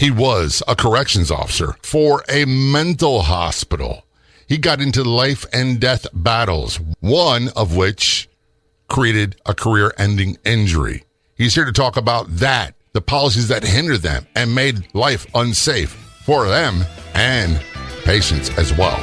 He was a corrections officer for a mental hospital. He got into life and death battles, one of which created a career-ending injury. He's here to talk about that, the policies that hindered them and made life unsafe for them and patients as well.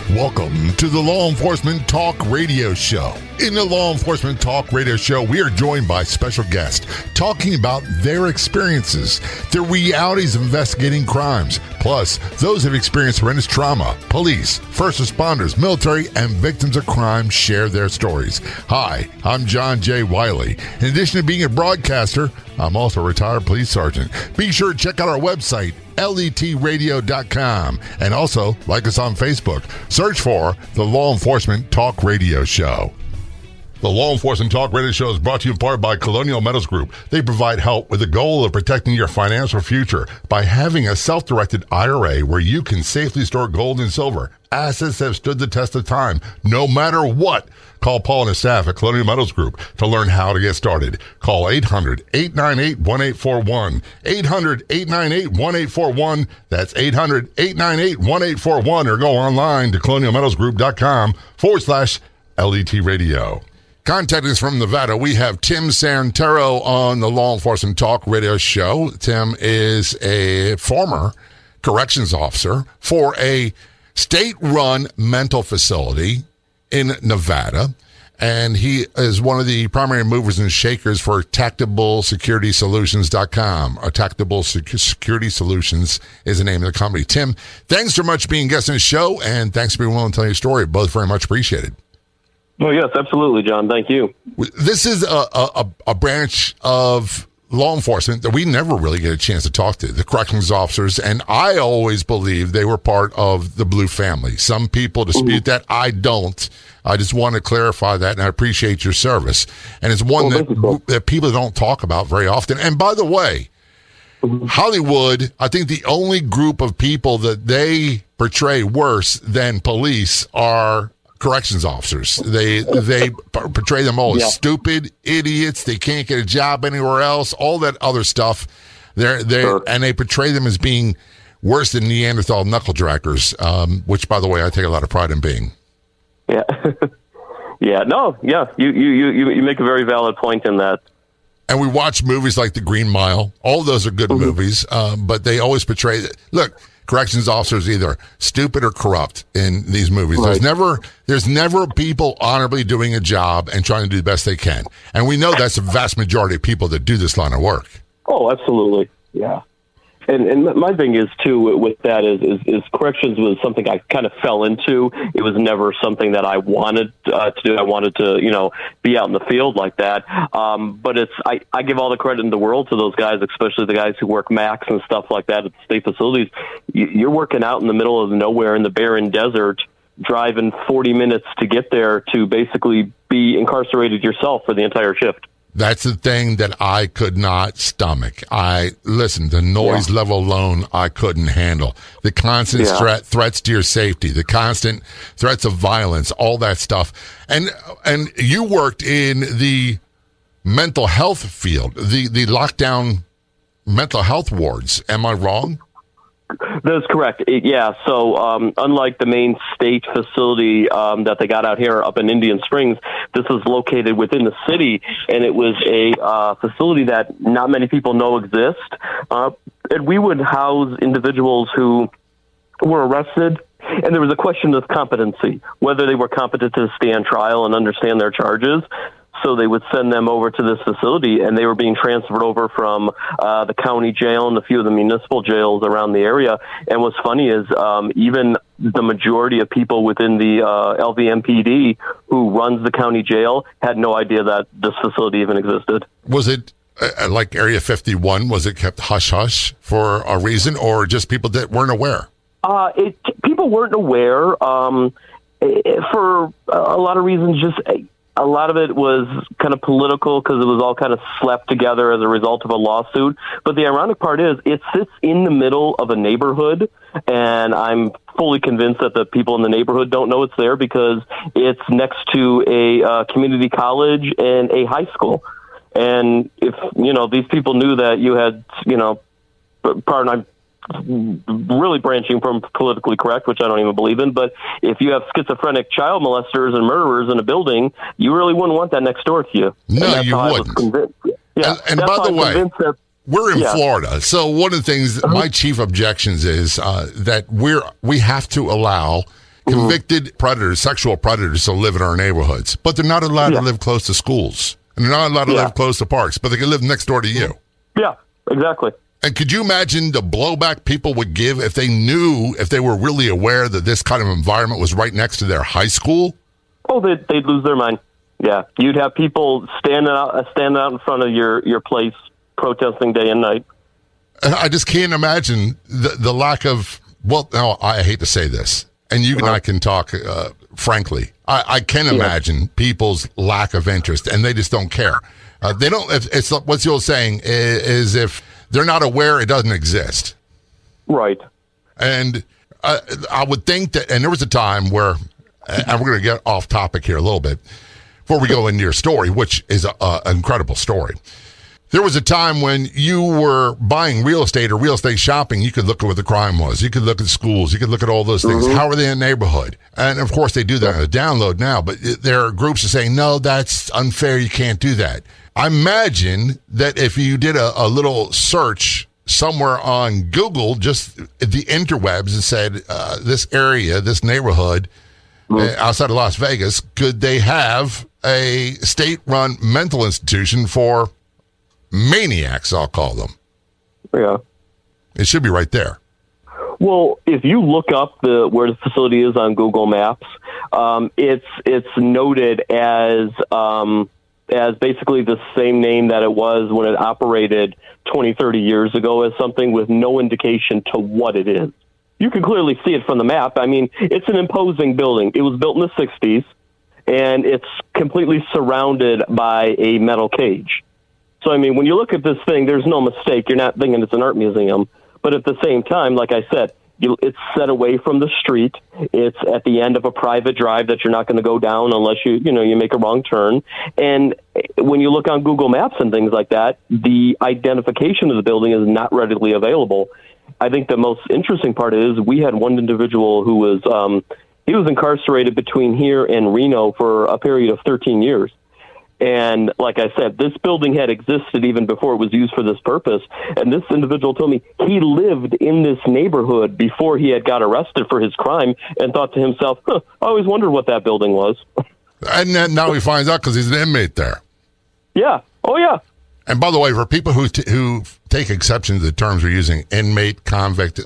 Welcome to the Law Enforcement Talk Radio Show. In the Law Enforcement Talk Radio Show, we are joined by special guests talking about their experiences, the realities of investigating crimes, plus those who have experienced horrendous trauma. Police, first responders, military, and victims of crime share their stories. Hi, I'm John J. Wiley. In addition to being a broadcaster, I'm also a retired police sergeant. Be sure to check out our website, letradio.com, and also like us on Facebook. Search for the Law Enforcement Talk Radio Show. The Law Enforcement Talk Radio Show is brought to you in part by Colonial Metals Group. They provide help with the goal of protecting your financial future by having a self-directed IRA where you can safely store gold and silver. Assets have stood the test of time, no matter what. Call Paul and his staff at Colonial Metals Group to learn how to get started. Call 800-898-1841. 800-898-1841. That's 800-898-1841. Or go online to colonialmetalsgroup.com/LET Radio. Contacting us from Nevada, we have Tim Santero on the Law Enforcement Talk Radio Show. Tim is a former corrections officer for a state-run mental facility in Nevada, and he is one of the primary movers and shakers for TactableSecuritySolutions.com. Tactable Security Solutions is the name of the company. Tim, thanks so much for being a guest on the show, and thanks for being willing to tell your story. Both very much appreciated. Oh, yes, absolutely, John. Thank you. This is a branch of law enforcement that we never really get a chance to talk to, the corrections officers, and I always believed they were part of the Blue family. Some people dispute that. I don't. I just want to clarify that, and I appreciate your service. And it's one that people don't talk about very often. And by the way, Hollywood, I think the only group of people that they portray worse than police are corrections officers. They portray them all as stupid idiots. They can't get a job anywhere else. All that other stuff. And they portray them as being worse than Neanderthal knuckle draggers, which, by the way, I take a lot of pride in being. Yeah, You make a very valid point in that. And we watch movies like The Green Mile. All those are good movies, but they always portray that. Look. Corrections officers either stupid or corrupt in these movies. Right. There's never people honorably doing a job and trying to do the best they can. And we know that's the vast majority of people that do this line of work. Oh, absolutely. Yeah. And my thing is, too, with that is corrections was something I kind of fell into. It was never something that I wanted to do. I wanted to, be out in the field like that. But I give all the credit in the world to those guys, especially the guys who work max and stuff like that at the state facilities. You're working out in the middle of nowhere in the barren desert, driving 40 minutes to get there to basically be incarcerated yourself for the entire shift. That's the thing that I could not stomach. The noise level alone, I couldn't handle. The constant threats to your safety, the constant threats of violence, all that stuff. And you worked in the mental health field, the lockdown mental health wards. Am I wrong? That's correct. So unlike the main state facility that they got out here up in Indian Springs, this was located within the city, and it was a facility that not many people know exists. And we would house individuals who were arrested, and there was a question of competency, whether they were competent to stand trial and understand their charges. So they would send them over to this facility, and they were being transferred over from the county jail and a few of the municipal jails around the area. And what's funny is even the majority of people within the LVMPD who runs the county jail had no idea that this facility even existed. Was it like Area 51? Was it kept hush-hush for a reason, or just people that weren't aware? People weren't aware for a lot of reasons. Just a lot of it was kind of political because it was all kind of slapped together as a result of a lawsuit. But the ironic part is it sits in the middle of a neighborhood, and I'm fully convinced that the people in the neighborhood don't know it's there because it's next to a community college and a high school. And if, these people knew that you had, pardon, I'm really branching from politically correct, which I don't even believe in, but if you have schizophrenic child molesters and murderers in a building, you really wouldn't want that next door to you. No, you wouldn't. Yeah. And by the way, we're in Florida, so one of the things, my chief objections is that we have to allow convicted predators, sexual predators, to live in our neighborhoods, but they're not allowed to live close to schools, and they're not allowed to live close to parks, but they can live next door to you. Yeah, exactly. And could you imagine the blowback people would give if they were really aware that this kind of environment was right next to their high school? Oh, they'd lose their mind. Yeah, you'd have people standing out in front of your place protesting day and night. And I just can't imagine the lack of, well, no, I hate to say this, and you and I can talk frankly. I can imagine people's lack of interest, and they just don't care. They don't. It's what's the old saying is if they're not aware, it doesn't exist. Right. And I would think that, and there was a time where, and we're going to get off topic here a little bit before we go into your story, which is an incredible story. There was a time when you were buying real estate or real estate shopping, you could look at what the crime was. You could look at schools. You could look at all those things. How are they in the neighborhood? And, of course, they do that on a download now, but there are groups that say, no, that's unfair. You can't do that. I imagine that if you did a little search somewhere on Google, just the interwebs, and said, this area, this neighborhood outside of Las Vegas, could they have a state-run mental institution for maniacs, I'll call them? Yeah. It should be right there. Well, if you look up where the facility is on Google Maps, it's noted as basically the same name that it was when it operated 20, 30 years ago, as something with no indication to what it is. You can clearly see it from the map. I mean, it's an imposing building. It was built in the 60s, and it's completely surrounded by a metal cage. So, I mean, when you look at this thing, there's no mistake. You're not thinking it's an art museum. But at the same time, like I said, it's set away from the street. It's at the end of a private drive that you're not going to go down unless you make a wrong turn. And when you look on Google Maps and things like that, the identification of the building is not readily available. I think the most interesting part is we had one individual who was he was incarcerated between here and Reno for a period of 13 years. And like I said, this building had existed even before it was used for this purpose. And this individual told me he lived in this neighborhood before he had got arrested for his crime and thought to himself, I always wondered what that building was. And then now he finds out because he's an inmate there. Yeah. Oh, yeah. And by the way, for people who take exception to the terms we're using, inmate, convict,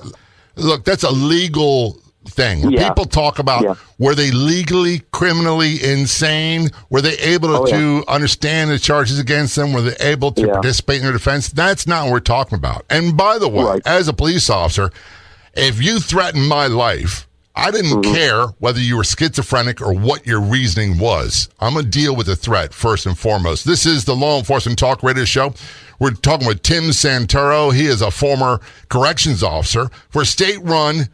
look, that's a legal thing. Where people talk about, were they legally, criminally insane? Were they able to understand the charges against them? Were they able to participate in their defense? That's not what we're talking about. And by the way, as a police officer, if you threaten my life, I didn't care whether you were schizophrenic or what your reasoning was. I'm going to deal with the threat first and foremost. This is the Law Enforcement Talk Radio Show. We're talking with Tim Santoro. He is a former corrections officer for a state-run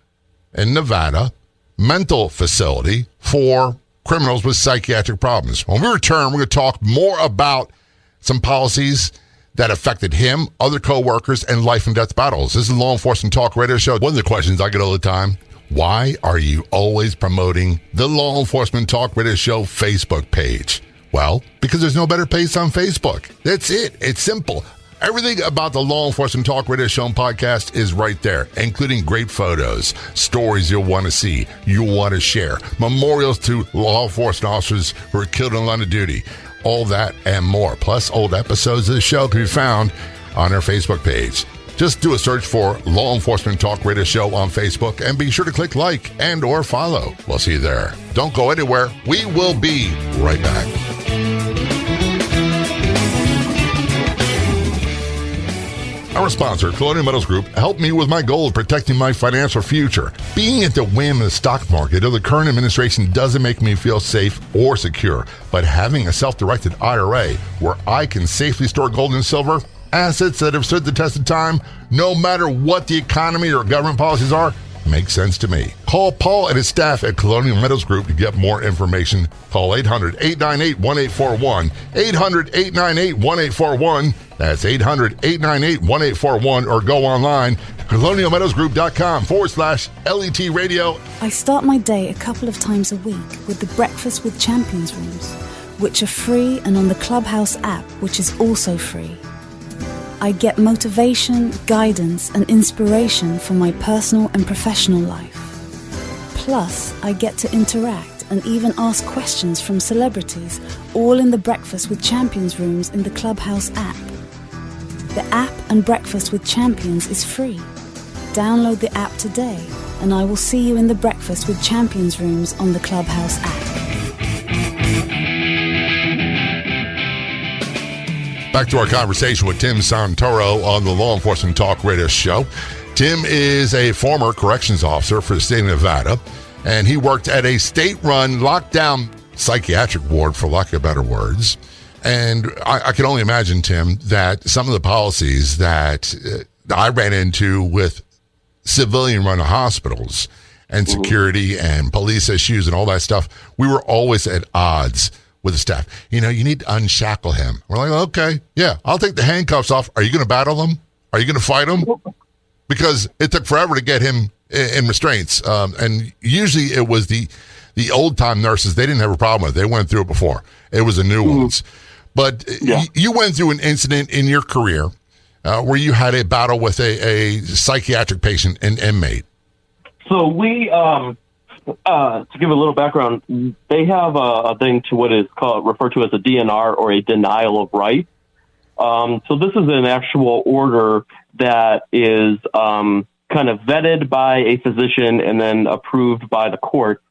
in Nevada mental facility for criminals with psychiatric problems. When we return, we're going to talk more about some policies that affected him, other co-workers, and life and death battles. This is Law Enforcement Talk Radio Show. One of the questions I get all the time, why are you always promoting the Law Enforcement Talk Radio Show Facebook page? Well, because there's no better place on Facebook. That's it. It's simple. Everything about the Law Enforcement Talk Radio Show and podcast is right there, including great photos, stories you'll want to see, you'll want to share, memorials to law enforcement officers who were killed in line of duty, all that and more. Plus, old episodes of the show can be found on our Facebook page. Just do a search for Law Enforcement Talk Radio Show on Facebook and be sure to click like and or follow. We'll see you there. Don't go anywhere. We will be right back. Our sponsor, Colonial Metals Group, helped me with my goal of protecting my financial future. Being at the whim of the stock market or the current administration doesn't make me feel safe or secure, but having a self-directed IRA where I can safely store gold and silver, assets that have stood the test of time, no matter what the economy or government policies are, makes sense to me. Call Paul and his staff at Colonial Meadows Group to get more information. Call 800-898-1841. 800-898-1841. That's 800-898-1841, or go online, colonialmeadowsgroup.com/LET radio. I start my day a couple of times a week with the Breakfast with Champions rooms, which are free, and on the Clubhouse app, which is also free. I get motivation, guidance, and inspiration for my personal and professional life. Plus, I get to interact and even ask questions from celebrities, all in the Breakfast with Champions rooms in the Clubhouse app. The app and Breakfast with Champions is free. Download the app today, and I will see you in the Breakfast with Champions rooms on the Clubhouse app. Back to our conversation with Tim Santoro on the Law Enforcement Talk Radio Show. Tim is a former corrections officer for the state of Nevada, and he worked at a state-run lockdown psychiatric ward, for lack of better words. And I can only imagine, Tim, that some of the policies that I ran into with civilian-run hospitals and security and police issues and all that stuff, we were always at odds with the staff. You know, you need to unshackle him. We're like, okay, yeah, I'll take the handcuffs off. Are you going to battle him? Are you going to fight him? Because it took forever to get him in restraints. And usually it was the old-time nurses. They didn't have a problem with it. They went through it before. It was the new ones. But you went through an incident in your career where you had a battle with a psychiatric patient, an inmate. So we, to give a little background, they have a thing to what is referred to as a DNR, or a denial of rights. So this is an actual order that is kind of vetted by a physician and then approved by the court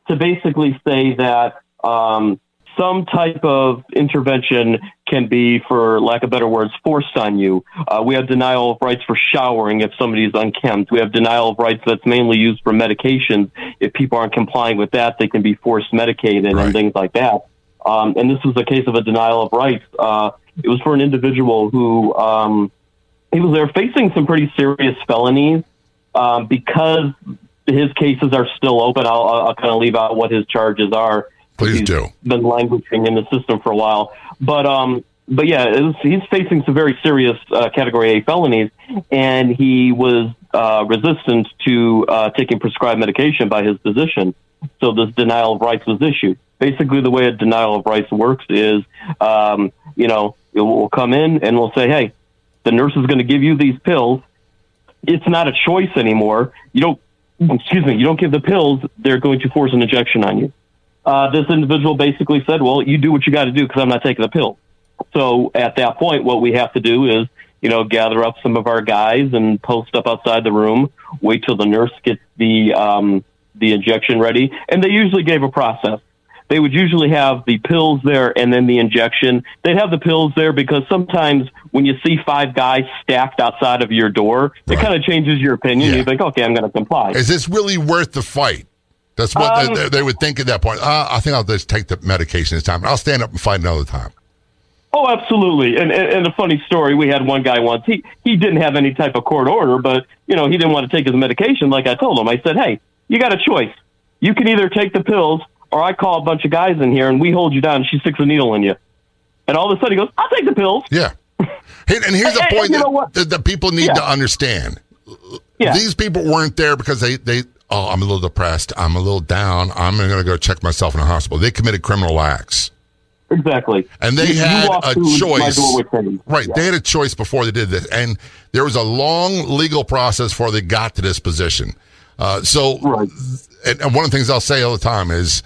to basically say that some type of intervention can be, for lack of better words, forced on you. We have denial of rights for showering if somebody's unkempt. We have denial of rights that's mainly used for medications. If people aren't complying with that, they can be forced medicated and things like that. And this was a case of a denial of rights. It was for an individual who he was there facing some pretty serious felonies. Because his cases are still open, I'll kind of leave out what his charges are. Please do. Been languishing in the system for a while, but yeah, he's facing some very serious Category A felonies, and he was resistant to taking prescribed medication by his physician. So this denial of rights was issued. Basically, the way a denial of rights works is, we'll come in and we'll say, hey, the nurse is going to give you these pills. It's not a choice anymore. You don't give the pills. They're going to force an injection on you. This individual basically said, well, you do what you got to do because I'm not taking the pill. So at that point, what we have to do is, gather up some of our guys and post up outside the room, wait till the nurse gets the injection ready. And they usually gave a process. They would usually have the pills there and then the injection. They'd have the pills there because sometimes when you see 5 guys stacked outside of your door, it kind of changes your opinion. Yeah. You think, okay, I'm going to comply. Is this really worth the fight? That's what they would think at that point. I think I'll just take the medication this time. I'll stand up and fight another time. Oh, absolutely. And a funny story, we had one guy once. He didn't have any type of court order, but, he didn't want to take his medication. Like I told him, I said, hey, you got a choice. You can either take the pills or I call a bunch of guys in here and we hold you down and she sticks a needle in you. And all of a sudden he goes, I'll take the pills. Yeah. And here's a point that people need to understand. Yeah. These people weren't there because they I'm a little depressed. I'm a little down. I'm going to go check myself in a hospital. They committed criminal acts. Exactly. And they had a choice. Right. Yeah. They had a choice before they did this. And there was a long legal process before they got to this position. And one of the things I'll say all the time is,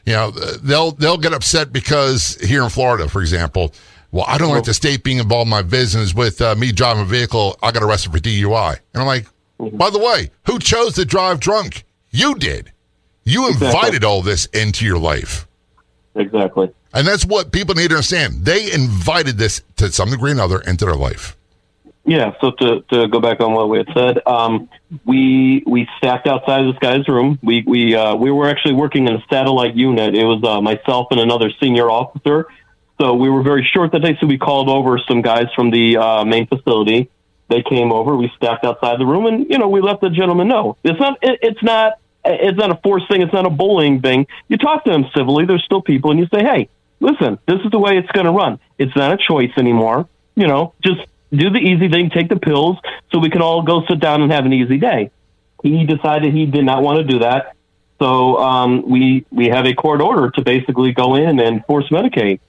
they'll get upset because here in Florida, for example, well, I don't like the state being involved in my business with me driving a vehicle. I got arrested for DUI. And I'm like, by the way, who chose to drive drunk? You did. You invited all this into your life. Exactly. And that's what people need to understand. They invited this to some degree or another into their life. Yeah, so to go back on what we had said, we stacked outside of this guy's room. We were actually working in a satellite unit. It was myself and another senior officer. So we were very short that day, so we called over some guys from the main facility. They came over, we stacked outside the room, and, we let the gentleman know. It's not it's not a force thing. It's not a bullying thing. You talk to them civilly. There's still people, and you say, hey, listen, this is the way it's going to run. It's not a choice anymore. Just do the easy thing, take the pills so we can all go sit down and have an easy day. He decided he did not want to do that. So we have a court order to basically go in and force medicate.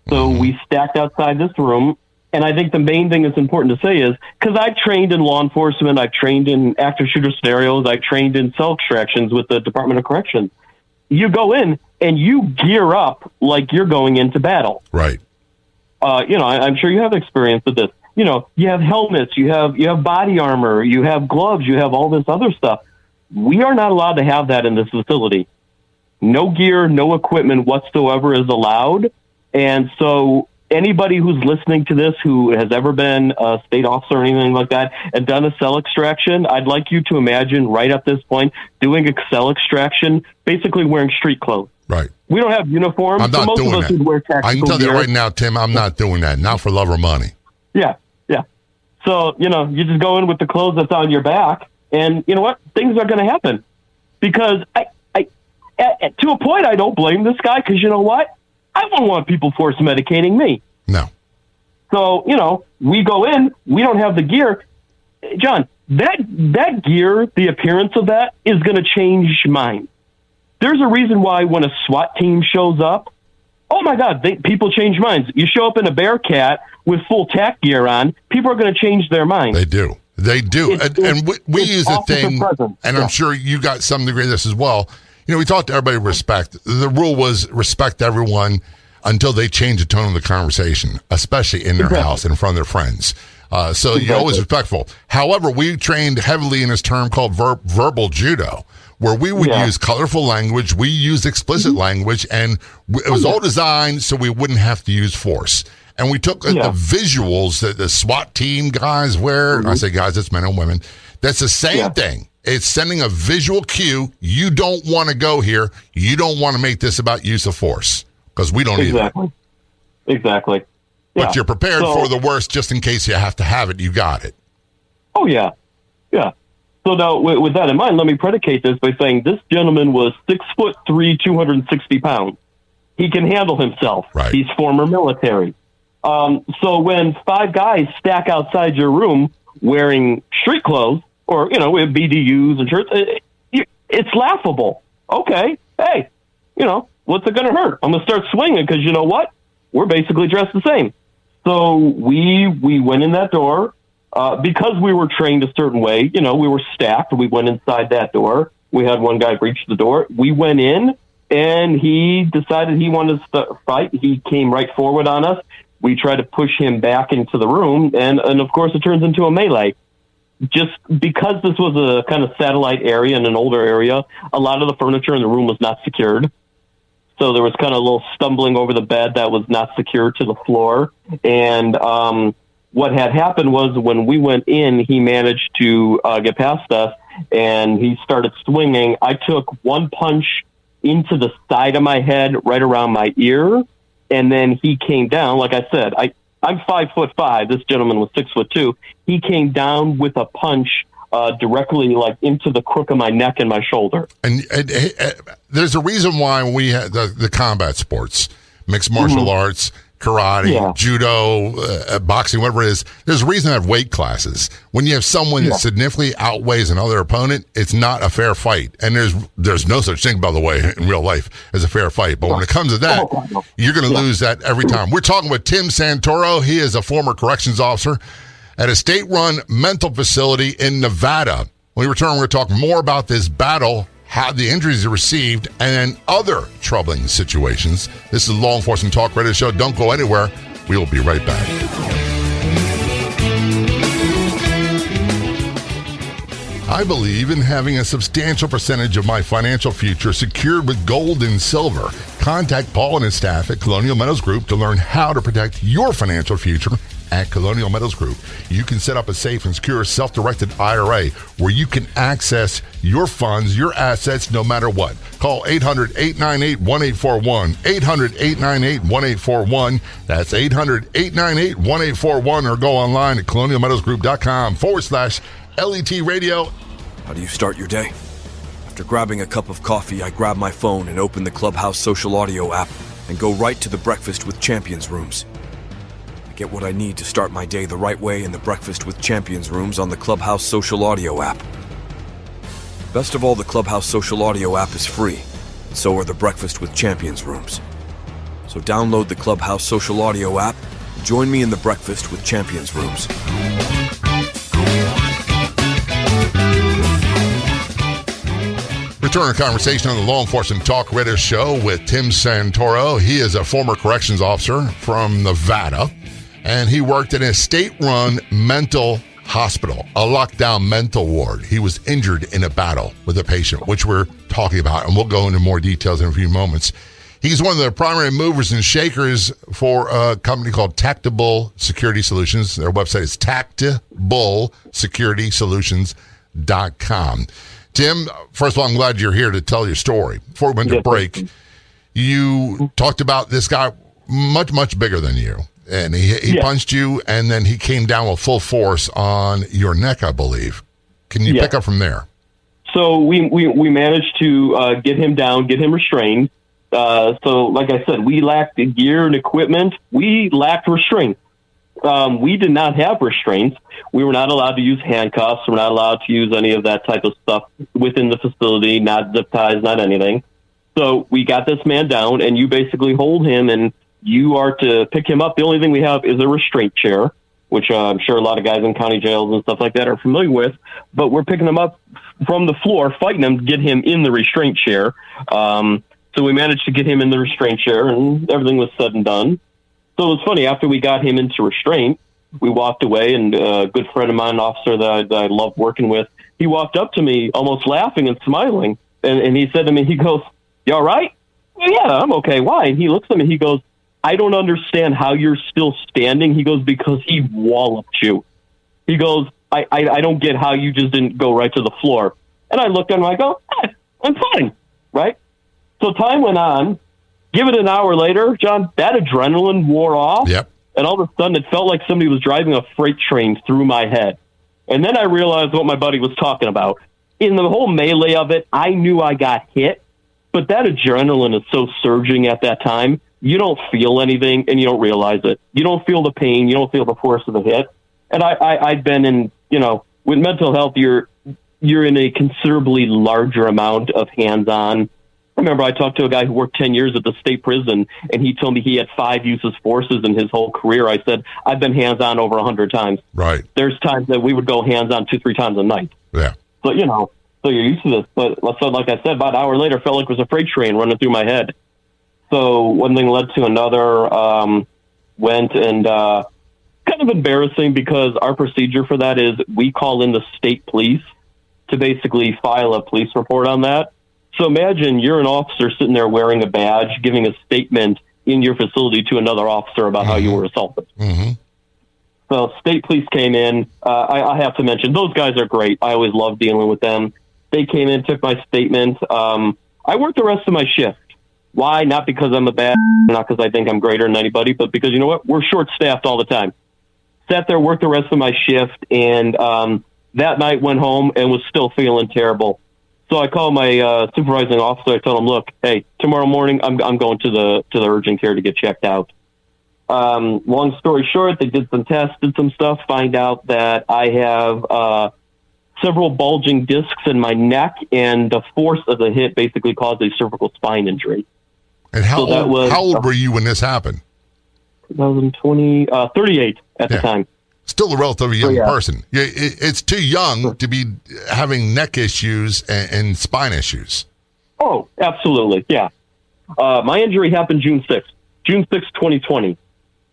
So we stacked outside this room. And I think the main thing that's important to say is, because I trained in law enforcement, I've trained in active shooter scenarios, I've trained in cell extractions with the Department of Corrections. You go in and you gear up like you're going into battle. Right. I'm sure you have experience with this. You have helmets, you have body armor, you have gloves, you have all this other stuff. We are not allowed to have that in this facility. No gear, no equipment whatsoever is allowed. And so anybody who's listening to this who has ever been a state officer or anything like that and done a cell extraction, I'd like you to imagine right at this point doing a cell extraction, basically wearing street clothes. Right. We don't have uniforms. I'm not so most doing of us that. would wear tactical I can tell you gear. right now, Tim, I'm not doing that. Not for love or money. Yeah. So, you just go in with the clothes that's on your back, and you know what? Things are going to happen. Because to a point, I don't blame this guy, because you know what? I don't want people force medicating me. No. So, we go in, we don't have the gear. John, that gear, the appearance of that is going to change mine. There's a reason why when a SWAT team shows up, oh my God, people change minds. You show up in a Bearcat with full TAC gear on, people are going to change their minds. They do. And we use a thing, and I'm sure you got some degree of this as well. We talked to everybody respect. The rule was respect everyone until they change the tone of the conversation, especially in their house, in front of their friends. So you're always respectful. However, we trained heavily in this term called verbal judo, where we would use colorful language, we used explicit language, and it was all designed so we wouldn't have to use force. And we took the visuals that the SWAT team guys wear. And I say guys, it's men and women. That's the same thing. It's sending a visual cue. You don't want to go here. You don't want to make this about use of force, because we don't either. Exactly. But you're prepared for the worst just in case you have to have it. You got it. Oh, yeah. So now, with that in mind, let me predicate this by saying this gentleman was 6'3", 260 pounds. He can handle himself. Right. He's former military. So when 5 guys stack outside your room wearing street clothes, or, with BDUs and shirts, it's laughable. Okay, hey, what's it going to hurt? I'm going to start swinging, because you know what? We're basically dressed the same. So we went in that door. Because we were trained a certain way, we were stacked. We went inside that door. We had one guy breach the door. We went in, and he decided he wanted to fight. He came right forward on us. We tried to push him back into the room, and of course it turns into a melee. Just because this was a kind of satellite area and an older area, a lot of the furniture in the room was not secured. So there was kind of a little stumbling over the bed that was not secured to the floor. And what had happened was when we went in, he managed to get past us, and he started swinging. I took one punch into the side of my head, right around my ear, and then he came down. Like I said, I'm 5'5". This gentleman was 6'2". He came down with a punch directly into the crook of my neck and my shoulder. And there's a reason why we have the combat sports, mixed martial arts, karate, judo, boxing, whatever it is. There's a reason to have weight classes. When you have someone that significantly outweighs another opponent, it's not a fair fight. And there's no such thing, by the way, in real life as a fair fight. But when it comes to that, you're going to lose that every time. We're talking with Tim Santoro. He is a former corrections officer at a state-run mental facility in Nevada. When we return, we're going to talk more about this battle, how the injuries he received, and other troubling situations. This is Law Enforcement Talk Radio Show. Don't go anywhere. We will be right back. I believe in having a substantial percentage of my financial future secured with gold and silver. Contact Paul and his staff at Colonial Metals Group to learn how to protect your financial future. At Colonial Metals Group, you can set up a safe and secure self-directed IRA where you can access your funds, your assets, no matter what. Call 800-898-1841, 800-898-1841. That's 800-898-1841, or go online at colonialmetalsgroup.com/LET radio. How do you start your day? After grabbing a cup of coffee, I grab my phone and open the Clubhouse social audio app and go right to the Breakfast with Champions rooms. I get what I need to start my day the right way in the Breakfast with Champions rooms on the Clubhouse social audio app. Best of all, the Clubhouse social audio app is free, and so are the Breakfast with Champions rooms. So download the Clubhouse social audio app and join me in the Breakfast with Champions rooms. Return our conversation on the Law Enforcement Talk Radio Show with Tim Santoro. He is a former corrections officer from Nevada, and he worked in a state-run mental hospital, a lockdown mental ward. He was injured in a battle with a patient, which we're talking about, and we'll go into more details in a few moments. He's one of the primary movers and shakers for a company called Tactable Security Solutions. Their website is tactiblesecurity.com. Tim, first of all, I'm glad you're here to tell your story. Before we went to break, you talked about this guy much, much bigger than you. And he punched you, and then he came down with full force on your neck, I believe. Can you pick up from there? So we managed to get him down, get him restrained. So like I said, we lacked the gear and equipment. We lacked restraint. We did not have restraints. We were not allowed to use handcuffs. We're not allowed to use any of that type of stuff within the facility, not zip ties, not anything. So we got this man down, and you basically hold him, and you are to pick him up. The only thing we have is a restraint chair, which I'm sure a lot of guys in county jails and stuff like that are familiar with. But we're picking him up from the floor, fighting him, get him in the restraint chair. So we managed to get him in the restraint chair, and everything was said and done. So it was funny, after we got him into restraint, we walked away, and a good friend of mine, an officer that I love working with, he walked up to me almost laughing and smiling. And he said to me, he goes, "You all right?" "Yeah, I'm okay." "Why?" And he looks at me, he goes, "I don't understand how you're still standing." He goes, "Because he walloped you." He goes, I don't get how you just didn't go right to the floor. And I looked at him, I go, I'm fine, right? So time went on. Give it an hour later, John, that adrenaline wore off. Yep. And all of a sudden, it felt like somebody was driving a freight train through my head. And then I realized what my buddy was talking about. In the whole melee of it, I knew I got hit, but that adrenaline is so surging at that time, you don't feel anything, and you don't realize it. You don't feel the pain. You don't feel the force of the hit. And I've been in, with mental health, you're in a considerably larger amount of hands-on. I remember I talked to a guy who worked 10 years at the state prison, and he told me he had 5 uses forces in his whole career. I said, I've been hands-on over 100 times. Right. There's times that we would go hands-on 2-3 times a night. Yeah. So, so you're used to this. But so like I said, about an hour later, it felt like it was a freight train running through my head. So one thing led to another, went and kind of embarrassing because our procedure for that is we call in the state police to basically file a police report on that. So imagine you're an officer sitting there wearing a badge, giving a statement in your facility to another officer about how you were assaulted. Mm-hmm. So state police came in. I have to mention, those guys are great. I always love dealing with them. They came in, took my statement. I worked the rest of my shift. Why? Not because I'm a bad, not because I think I'm greater than anybody, but because, you know what? We're short-staffed all the time. Sat there, worked the rest of my shift, and that night went home and was still feeling terrible. So I called my supervising officer. I told him, "Look, hey, tomorrow morning I'm going to the urgent care to get checked out." Long story short, they did some tests, did some stuff, find out that I have several bulging discs in my neck, and the force of the hit basically caused a cervical spine injury. And how old were you when this happened? 2020, 38 at the time. Still a relatively young person. It's too young to be having neck issues and spine issues. Oh, absolutely, yeah. My injury happened June 6th, 2020.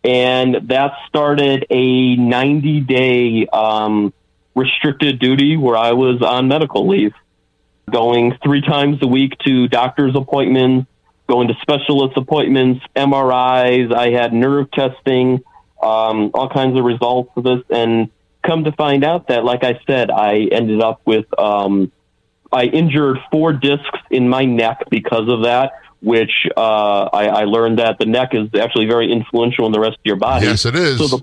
And that started a 90-day restricted duty where I was on medical leave, going 3 times a week to doctor's appointments, going to specialist appointments, MRIs. I had nerve testing, all kinds of results of this, and come to find out that, like I said, I ended up with, I injured 4 discs in my neck because of that, which I learned that the neck is actually very influential in the rest of your body. Yes, it is. So the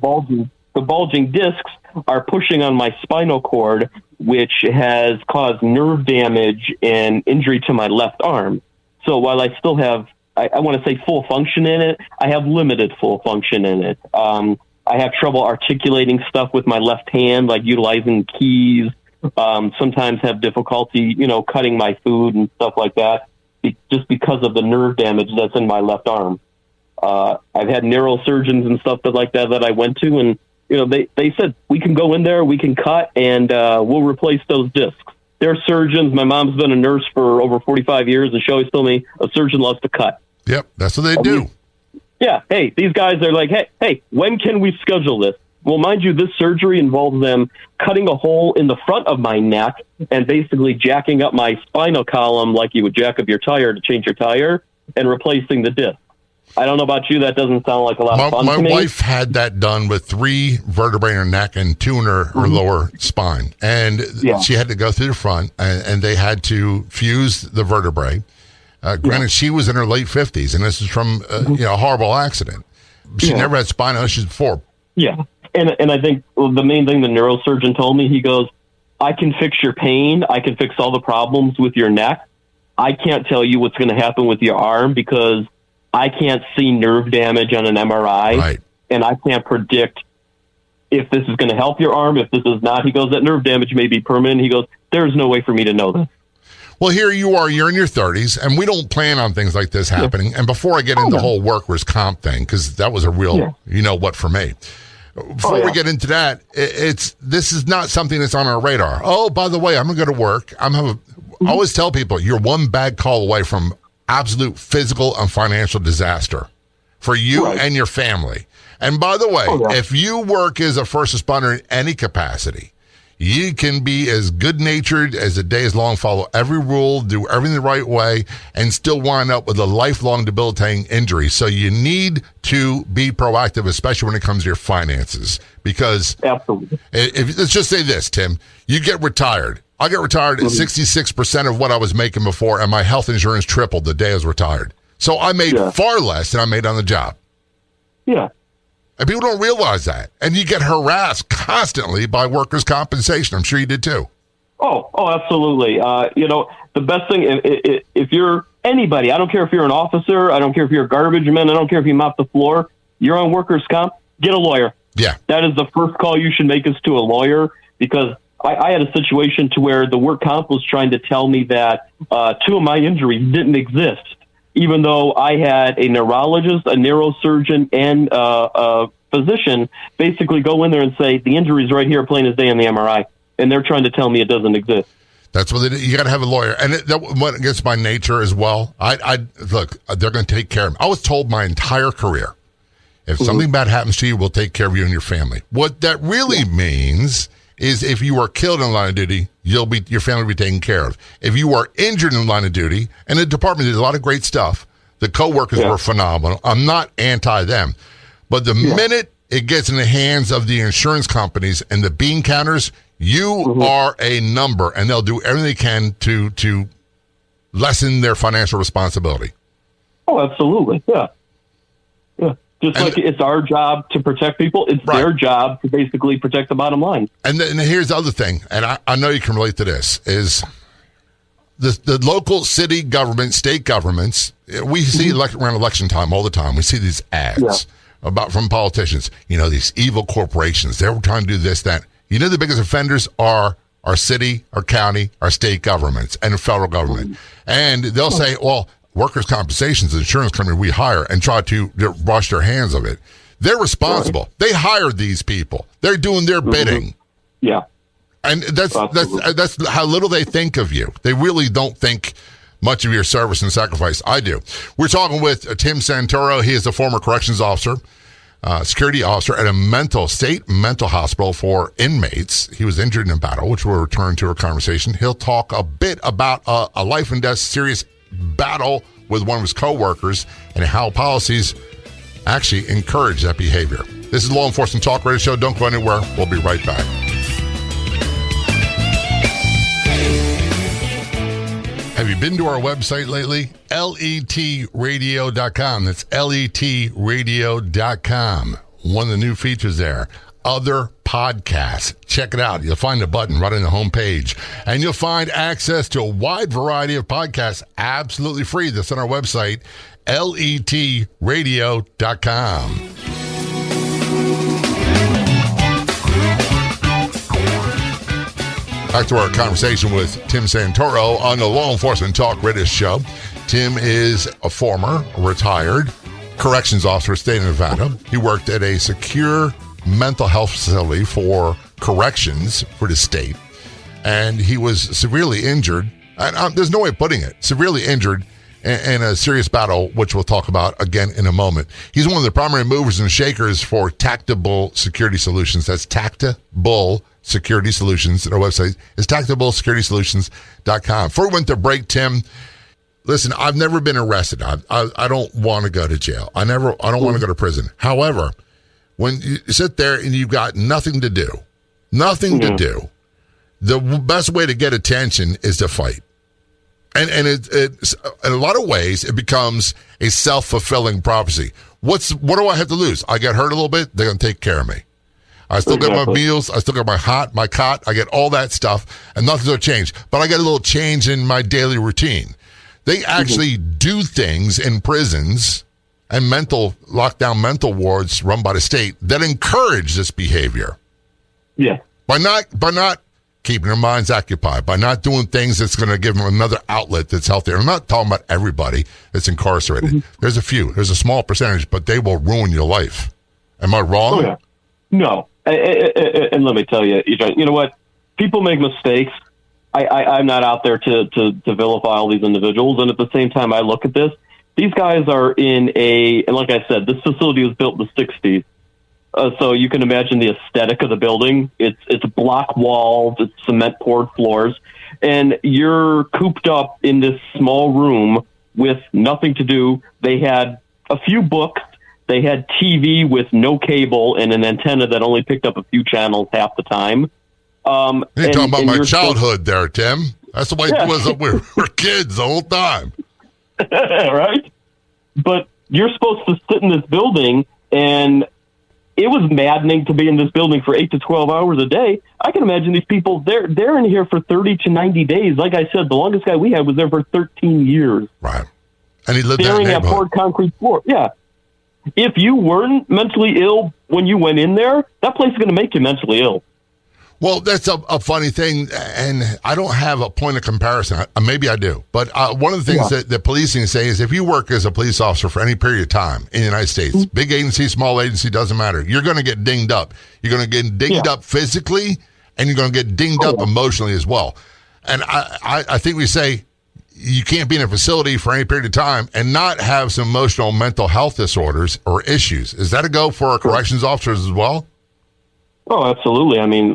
bulging discs are pushing on my spinal cord, which has caused nerve damage and injury to my left arm. So while I still have, I want to say full function in it, I have limited full function in it. I have trouble articulating stuff with my left hand, like utilizing keys. Sometimes have difficulty, cutting my food and stuff like that, just because of the nerve damage that's in my left arm. I've had neurosurgeons and stuff like that I went to, and they said we can go in there, we can cut, and we'll replace those discs. They're surgeons. My mom's been a nurse for over 45 years, and she always told me a surgeon loves to cut. Yep, that's what they do. Yeah, hey, these guys are like, hey, when can we schedule this? Well, mind you, this surgery involves them cutting a hole in the front of my neck and basically jacking up my spinal column like you would jack up your tire to change your tire and replacing the disc. I don't know about you. That doesn't sound like a lot of fun to me. My wife had that done with 3 vertebrae in her neck and 2 in her lower spine. And she had to go through the front, and they had to fuse the vertebrae. Granted, she was in her late 50s, and this is from a horrible accident. She never had spinal issues before. Yeah. And I think the main thing the neurosurgeon told me, he goes, I can fix your pain. I can fix all the problems with your neck. I can't tell you what's going to happen with your arm because I can't see nerve damage on an MRI. Right. And I can't predict if this is going to help your arm, if this is not. He goes, that nerve damage may be permanent. He goes, there's no way for me to know this. Well, here you are, you're in your 30s, and we don't plan on things like this happening. Yeah. And before I get into the whole workers' comp thing, because that was a real, what for me. Before we get into that, this is not something that's on our radar. Oh, by the way, I'm going to go to work. I always tell people, you're one bad call away from absolute physical and financial disaster for you and your family. And by the way, if you work as a first responder in any capacity, you can be as good-natured as the day is long, follow every rule, do everything the right way, and still wind up with a lifelong debilitating injury. So you need to be proactive, especially when it comes to your finances. Because let's just say this, Tim, you get retired. I got retired at 66% of what I was making before, and my health insurance tripled the day I was retired. So I made far less than I made on the job. Yeah. And people don't realize that. And you get harassed constantly by workers' compensation. I'm sure you did too. Oh, absolutely. The best thing, if you're anybody, I don't care if you're an officer, I don't care if you're a garbage man, I don't care if you mop the floor, you're on workers' comp, get a lawyer. Yeah. That is the first call you should make is to a lawyer, because I had a situation to where the work comp was trying to tell me that 2 of my injuries didn't exist, even though I had a neurologist, a neurosurgeon, and a physician basically go in there and say, the injury's right here, plain as day on the MRI. And they're trying to tell me it doesn't exist. That's what they do. You got to have a lawyer. And that went against my nature as well. Look, they're going to take care of me. I was told my entire career, if something bad happens to you, we'll take care of you and your family. What that really means is if you are killed in line of duty, your family will be taken care of. If you are injured in line of duty, and the department did a lot of great stuff, the co-workers were phenomenal. I'm not anti them. But the minute it gets in the hands of the insurance companies and the bean counters, you are a number, and they'll do everything they can to lessen their financial responsibility. Oh, absolutely. Yeah. Just like it's our job to protect people, it's their job to basically protect the bottom line. And here's the other thing, and I know you can relate to this, is the local city government, state governments, we see around election time all the time, we see these ads from politicians, these evil corporations, they're trying to do this, that. The biggest offenders are our city, our county, our state governments, and the federal government. And they'll say, well, workers' compensation is the insurance company we hire, and try to wash their hands of it. They're responsible. They hired these people. They're doing their bidding. Yeah. And that's how little they think of you. They really don't think much of your service and sacrifice. I do. We're talking with Tim Santoro. He is a former corrections officer, security officer at a state mental hospital for inmates. He was injured in a battle, which we'll return to our conversation. He'll talk a bit about a life and death serious battle with one of his co-workers and how policies actually encourage that behavior. This is Law Enforcement Talk Radio Show. Don't go anywhere. We'll be right back. Have you been to our website lately? letradio.com. That's letradio.com. One of the new features there, other podcast. Check it out. You'll find a button right on the homepage, and you'll find access to a wide variety of podcasts absolutely free. That's on our website, letradio.com. Back to our conversation with Tim Santoro on the Law Enforcement Talk Radio Show. Tim is a former retired corrections officer in the state of Nevada. He worked at a secure mental health facility for corrections for the state, and he was severely injured. And there's no way of putting it. Severely injured in a serious battle, which we'll talk about again in a moment. He's one of the primary movers and shakers for Tactable Security Solutions. That's Tactable Security Solutions. Our website is tactablesecurity.com. Before we went to break, Tim, listen, I've never been arrested. I don't want to go to jail. I don't want to go to prison. However, when you sit there and you've got nothing to do, the best way to get attention is to fight. And it's in a lot of ways, it becomes a self-fulfilling prophecy. What do I have to lose? I get hurt a little bit, they're going to take care of me. I still get my meals, I still get my cot, I get all that stuff, and nothing's going to change. But I get a little change in my daily routine. They actually do things in prisons and lockdown mental wards run by the state that encourage this behavior. Yeah. By not keeping their minds occupied, by not doing things that's going to give them another outlet that's healthy. I'm not talking about everybody that's incarcerated. There's a small percentage, but they will ruin your life. Am I wrong? Oh, yeah. No. And let me tell you, you know what? People make mistakes. I'm not out there to vilify all these individuals. And at the same time, I look at this. These guys are and like I said, this facility was built in the 60s. So you can imagine the aesthetic of the building. It's block walls, it's cement poured floors, and you're cooped up in this small room with nothing to do. They had a few books. They had TV with no cable and an antenna that only picked up a few channels half the time. You're talking about my childhood there, Tim. That's the way it was. We were kids the whole time. Right? But you're supposed to sit in this building, and it was maddening to be in this building for 8 to 12 hours a day. I can imagine these people, they're in here for 30 to 90 days. Like I said, the longest guy we had was there for 13 years. Right. And he lived staring at at poured concrete floor. Yeah. If you weren't mentally ill when you went in there, that place is going to make you mentally ill. Well, that's a funny thing, and I don't have a point of comparison. Maybe I do. But one of the things that the policing say is if you work as a police officer for any period of time in the United States, big agency, small agency, doesn't matter. You're going to get dinged up. You're going to get dinged up physically, and you're going to get dinged up emotionally as well. And I think we say you can't be in a facility for any period of time and not have some emotional mental health disorders or issues. Is that a go for corrections officers as well? Oh, absolutely. I mean,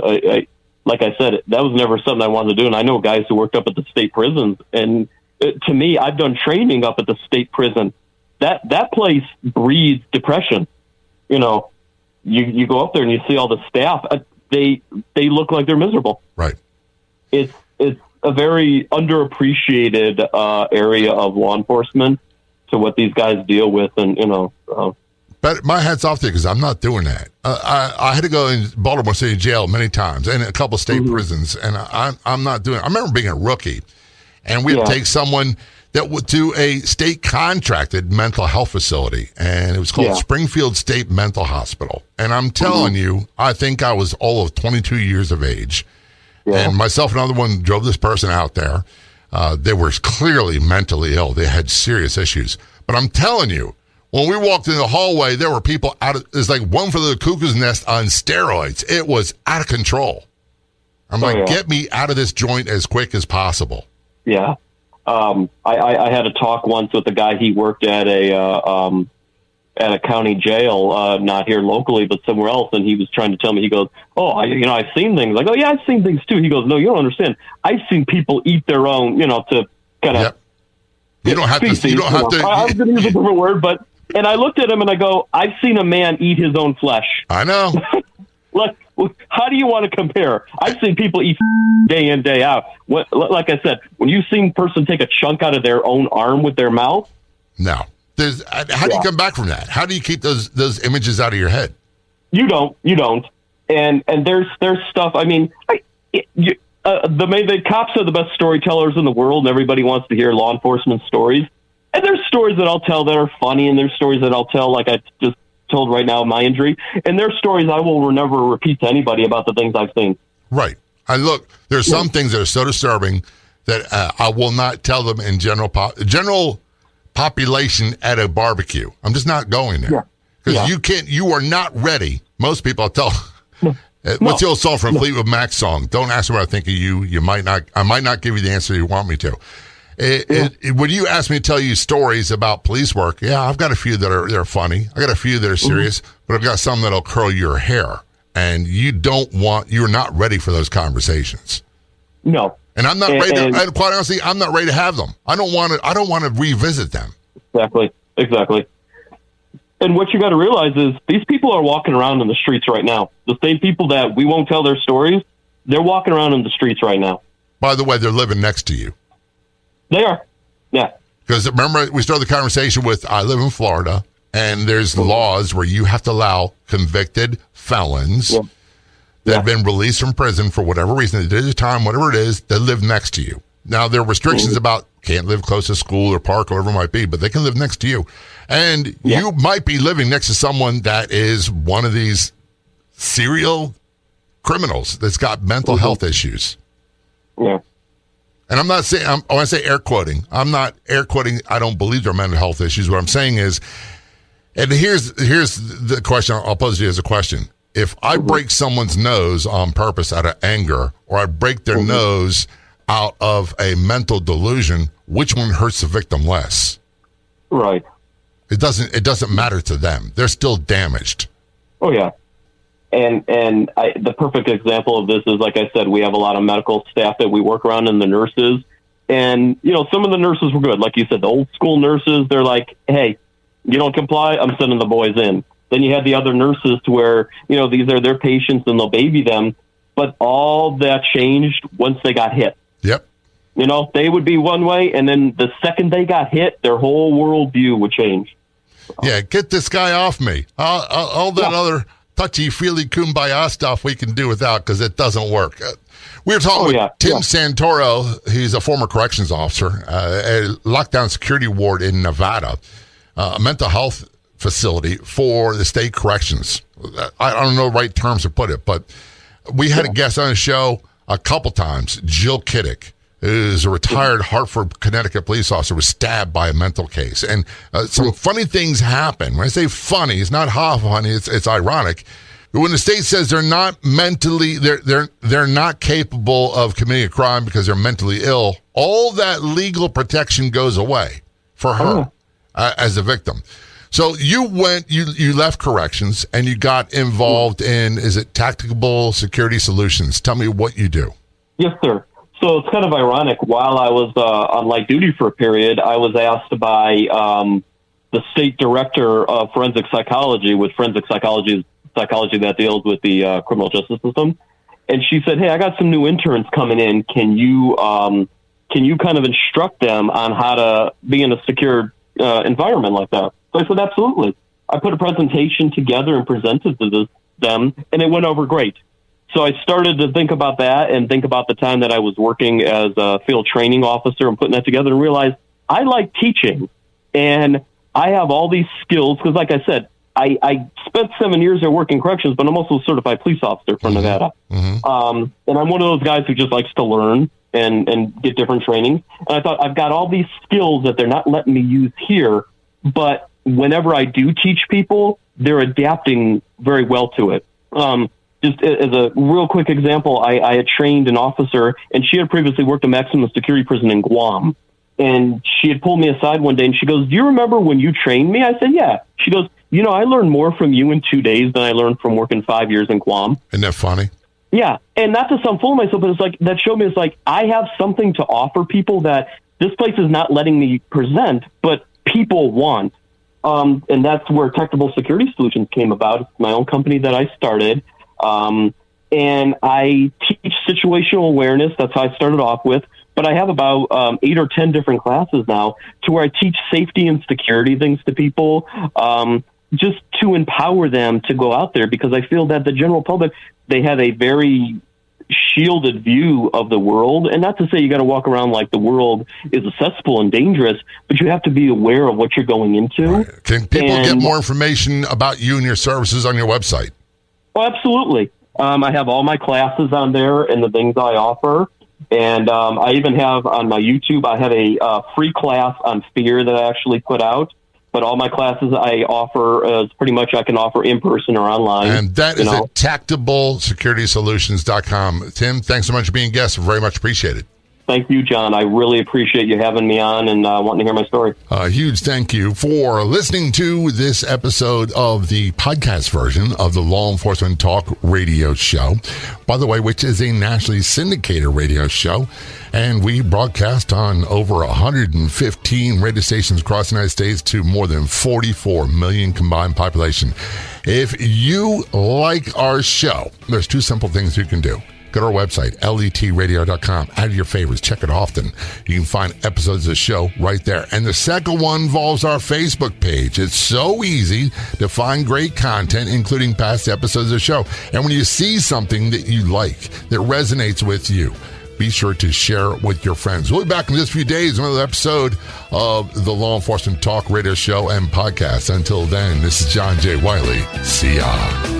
like I said, that was never something I wanted to do. And I know guys who worked up at the state prisons. And to me, I've done training up at the state prison. That place breeds depression. You know, you go up there and you see all the staff. They look like they're miserable. Right. It's a very underappreciated area of law enforcement to what these guys deal with. And, you know, but my hat's off to you because I'm not doing that. I had to go in Baltimore City Jail many times and a couple of state prisons, and I'm not doing it. I remember being a rookie, and we had to take someone that would do a state contracted mental health facility, and it was called Springfield State Mental Hospital. And I'm telling you, I think I was all of 22 years of age, and myself and another one drove this person out there. They were clearly mentally ill. They had serious issues. But I'm telling you, when we walked in the hallway, there were people it's like one for the cuckoo's nest on steroids. It was out of control. I'm get me out of this joint as quick as possible. Yeah. I had a talk once with a guy. He worked at a county jail, not here locally, but somewhere else. And he was trying to tell me, he goes, I've seen things. Like, oh yeah, I've seen things too. He goes, no, you don't understand. I've seen people eat their own, to kind of, you don't have to, I was going to use a different word, but, and I looked at him and I go, I've seen a man eat his own flesh. I know. Like, how do you want to compare? I've seen people eat day in, day out. Like I said, when you've seen a person take a chunk out of their own arm with their mouth. No. How do you come back from that? How do you keep those images out of your head? You don't. And there's stuff. I mean, the cops are the best storytellers in the world, and everybody wants to hear law enforcement stories. And there's stories that I'll tell that are funny, and there's stories that I'll tell, like I just told right now, my injury. And there's stories I will never repeat to anybody about the things I've seen. Right. And look, there's some things that are so disturbing that I will not tell them in general population at a barbecue. I'm just not going there. Because you are not ready. Most people, I'll tell. What's the old song from Fleetwood Mac's song? Don't ask me what I think of you. I might not give you the answer you want me to. When you ask me to tell you stories about police work, I've got a few that are funny. I got a few that are serious, but I've got some that'll curl your hair, and you're not ready for those conversations. No, and I'm not ready. And quite honestly, I'm not ready to have them. I don't want to revisit them. Exactly. And what you got to realize is these people are walking around in the streets right now. The same people that we won't tell their stories, they're walking around in the streets right now. By the way, they're living next to you. They are, yeah. Because remember, we started the conversation with, I live in Florida, and there's laws where you have to allow convicted felons that have been released from prison for whatever reason, they did a time, whatever it is, that live next to you. Now, there are restrictions about can't live close to school or park or whatever it might be, but they can live next to you. And you might be living next to someone that is one of these serial criminals that's got mental health issues. Yeah. And I'm not saying, when I say air quoting, I'm not air quoting, I don't believe there are mental health issues. What I'm saying is, and here's the question, I'll pose to you as a question. If I break someone's nose on purpose out of anger, or I break their nose out of a mental delusion, which one hurts the victim less? Right. It doesn't matter to them. They're still damaged. Oh, yeah. And the perfect example of this is, like I said, we have a lot of medical staff that we work around, and the nurses. And, some of the nurses were good. Like you said, the old school nurses, they're like, hey, you don't comply, I'm sending the boys in. Then you have the other nurses to where, these are their patients and they'll baby them. But all that changed once they got hit. Yep. They would be one way, and then the second they got hit, their whole worldview would change. Yeah, get this guy off me. All that other touchy-feely kumbaya stuff we can do without, because it doesn't work. We were talking with Tim Santoro. He's a former corrections officer, a lockdown security ward in Nevada, a mental health facility for the state corrections. I don't know the right terms to put it, but we had a guest on the show a couple times, Jill Kiddick, who's a retired Hartford, Connecticut police officer, was stabbed by a mental case. And some funny things happen. When I say funny, it's not funny, it's ironic. When the state says they're not mentally, they're not capable of committing a crime because they're mentally ill, all that legal protection goes away for her as a victim. So you left corrections and you got involved in, is it Tactical Security Solutions? Tell me what you do. Yes, sir. So it's kind of ironic. While I was on light duty for a period, I was asked by the state director of forensic psychology, with forensic psychology that deals with the criminal justice system. And she said, hey, I got some new interns coming in. Can you kind of instruct them on how to be in a secure environment like that? So I said, absolutely. I put a presentation together and presented to them, and it went over great. So I started to think about that and think about the time that I was working as a field training officer and putting that together, and realized I like teaching, and I have all these skills because, like I said, I spent 7 years there working corrections, but I'm also a certified police officer from Nevada. And I'm one of those guys who just likes to learn and get different trainings. And I thought, I've got all these skills that they're not letting me use here, but whenever I do teach people, they're adapting very well to it. Just as a real quick example, I had trained an officer, and she had previously worked a maximum security prison in Guam. And she had pulled me aside one day, and she goes, do you remember when you trained me? I said, yeah. She goes, I learned more from you in 2 days than I learned from working 5 years in Guam. Isn't that funny? Yeah. And not to sound full of myself, but it's like, that showed me, it's like, I have something to offer people that this place is not letting me present, but people want. And that's where Tactical Security Solutions came about. It's my own company that I started. And I teach situational awareness. That's how I started off with. But I have about 8 or 10 different classes now to where I teach safety and security things to people. just to empower them to go out there, because I feel that the general public, they have a very shielded view of the world. And not to say you got to walk around like the world is a cesspool and dangerous, but you have to be aware of what you're going into. Right. Can people get more information about you and your services on your website? Oh, absolutely. I have all my classes on there and the things I offer. And I even have on my YouTube, I have a free class on fear that I actually put out. But all my classes I offer pretty much I can offer in person or online. And that is at tactiblesecurity.solutions.com. Tim, thanks so much for being a guest. Very much appreciated. Thank you, John. I really appreciate you having me on and wanting to hear my story. A huge thank you for listening to this episode of the podcast version of the Law Enforcement Talk radio show, by the way, which is a nationally syndicated radio show. And we broadcast on over 115 radio stations across the United States to more than 44 million combined population. If you like our show, there's two simple things you can do. Go to our website, letradio.com. Add your favorites. Check it often. You can find episodes of the show right there. And the second one involves our Facebook page. It's so easy to find great content, including past episodes of the show. And when you see something that you like, that resonates with you, be sure to share it with your friends. We'll be back in just a few days, another episode of the Law Enforcement Talk radio show and podcast. Until then, this is John J. Wiley. See ya.